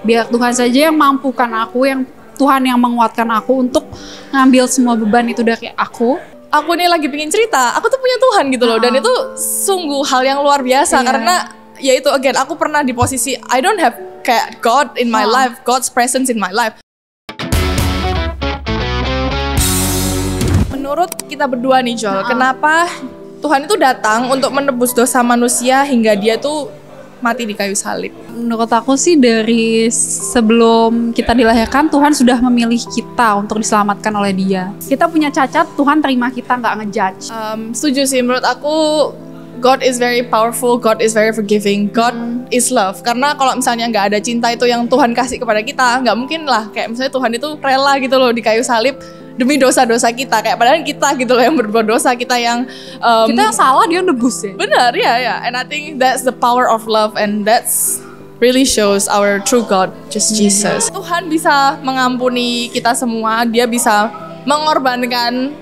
Biar Tuhan saja yang mampukan aku, Tuhan yang menguatkan aku untuk ngambil semua beban itu dari aku. Aku nih lagi pengen cerita, aku tuh punya Tuhan gitu loh. Dan itu sungguh hal yang luar biasa. Karena ya itu again, aku pernah di posisi I don't have kayak God in my life, God's presence in my life. Menurut kita berdua nih Jol, kenapa Tuhan itu datang untuk menebus dosa manusia hingga dia tuh mati di kayu salib? Menurut aku sih dari sebelum kita dilahirkan Tuhan sudah memilih kita untuk diselamatkan oleh Dia. Kita punya cacat, Tuhan terima kita, nggak ngejudge. Setuju sih, menurut aku God is very powerful, God is very forgiving, God is love. Karena kalau misalnya nggak ada cinta itu yang Tuhan kasih kepada kita, nggak mungkin lah kayak misalnya Tuhan itu rela gitu loh di kayu salib demi dosa-dosa kita, kayak padahal kita gitu loh yang berbuat dosa, kita yang salah, dia nebus ya. Benar ya. And I think that's the power of love, and that's really shows our true God, just Jesus. Tuhan bisa mengampuni kita semua, dia bisa mengorbankan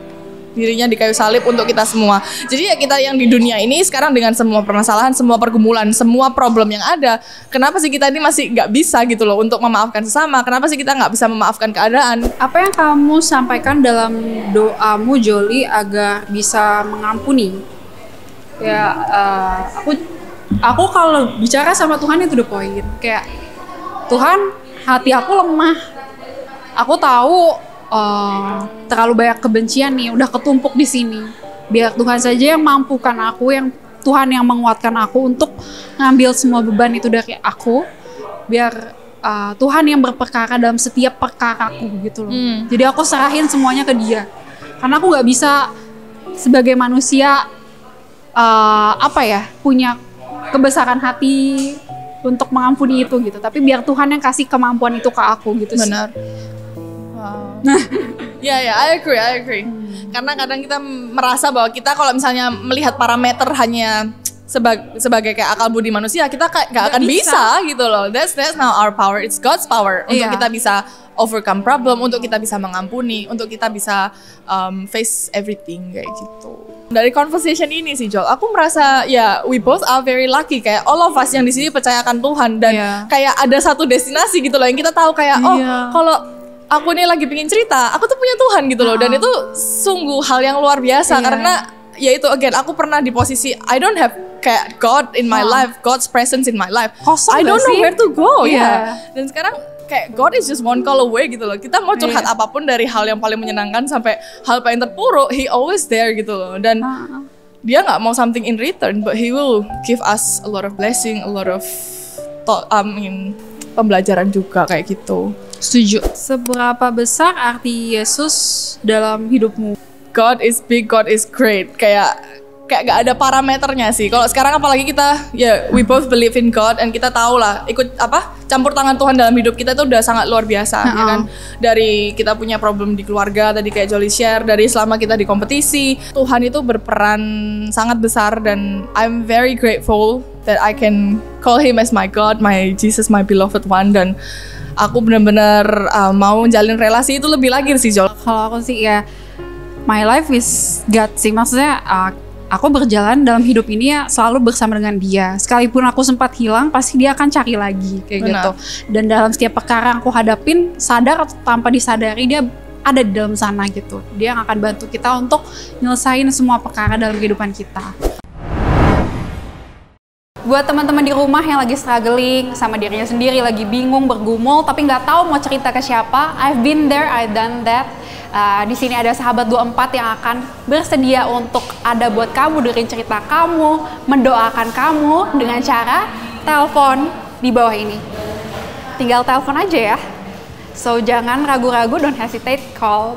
dirinya di kayu salib untuk kita semua. Jadi ya kita yang di dunia ini sekarang dengan semua permasalahan, semua pergumulan, semua problem yang ada, kenapa sih kita ini masih nggak bisa gitu loh untuk memaafkan sesama? Kenapa sih kita nggak bisa memaafkan keadaan? Apa yang kamu sampaikan dalam doamu, Joli, agar bisa mengampuni? Ya, aku kalau bicara sama Tuhan itu the point. Kayak, Tuhan, hati aku lemah. Aku tahu terlalu banyak kebencian nih, udah ketumpuk di sini. Biar Tuhan saja yang mampukan aku, Tuhan yang menguatkan aku untuk ngambil semua beban itu dari aku. Biar Tuhan yang berperkara dalam setiap perkaraku gitu loh. Jadi aku serahin semuanya ke Dia. Karena aku nggak bisa sebagai manusia punya kebesaran hati untuk mengampuni itu gitu. Tapi biar Tuhan yang kasih kemampuan itu ke aku gitu. Benar. Ya, I agree. Karena kadang kita merasa bahwa kita kalau misalnya melihat parameter hanya sebagai kayak akal budi manusia, kita gak akan bisa gitu loh. That's not our power, it's God's power untuk kita bisa overcome problem, untuk kita bisa mengampuni, untuk kita bisa face everything kayak gitu. Dari conversation ini sih Jol, aku merasa we both are very lucky, kayak all of us yang di sini percayakan Tuhan dan kayak ada satu destinasi gitu loh yang kita tahu kayak kalau aku nih lagi pengen cerita, aku tuh punya Tuhan gitu loh. Dan itu sungguh hal yang luar biasa. Karena ya itu again, aku pernah di posisi I don't have kayak God in my life, God's presence in my life. Kosong I don't know where to go. Dan sekarang kayak God is just one call away gitu loh. Kita mau curhat apapun, dari hal yang paling menyenangkan sampai hal paling terpuruk, He always there gitu loh. Dan Dia nggak mau something in return, but He will give us a lot of blessing, a lot of pembelajaran juga kayak gitu. Setuju. Seberapa besar arti Yesus dalam hidupmu? God is big, God is great. Kayak gak ada parameternya sih. Kalau sekarang apalagi kita we both believe in God, and kita tahu lah ikut campur tangan Tuhan dalam hidup kita itu udah sangat luar biasa ya kan. Dari kita punya problem di keluarga tadi kayak Joli share, dari selama kita di kompetisi, Tuhan itu berperan sangat besar. Dan I'm very grateful that I can call Him as my God, my Jesus, my beloved one. Dan aku benar-benar mau menjalin relasi itu lebih lagi sih Jol. Kalau aku sih my life is God sih. Maksudnya aku berjalan dalam hidup ini selalu bersama dengan Dia. Sekalipun aku sempat hilang, pasti Dia akan cari lagi kayak gitu. Dan dalam setiap perkara yang aku hadapin, sadar atau tanpa disadari, Dia ada di dalam sana gitu. Dia yang akan bantu kita untuk nyelesain semua perkara dalam kehidupan kita. Buat teman-teman di rumah yang lagi struggling sama dirinya sendiri, lagi bingung, bergumul, tapi nggak tahu mau cerita ke siapa, I've been there, I've done that. Di sini ada sahabat 24 yang akan bersedia untuk ada buat kamu, dengerin cerita kamu, mendoakan kamu dengan cara telepon di bawah ini. Tinggal telepon aja ya. So jangan ragu-ragu, don't hesitate, call.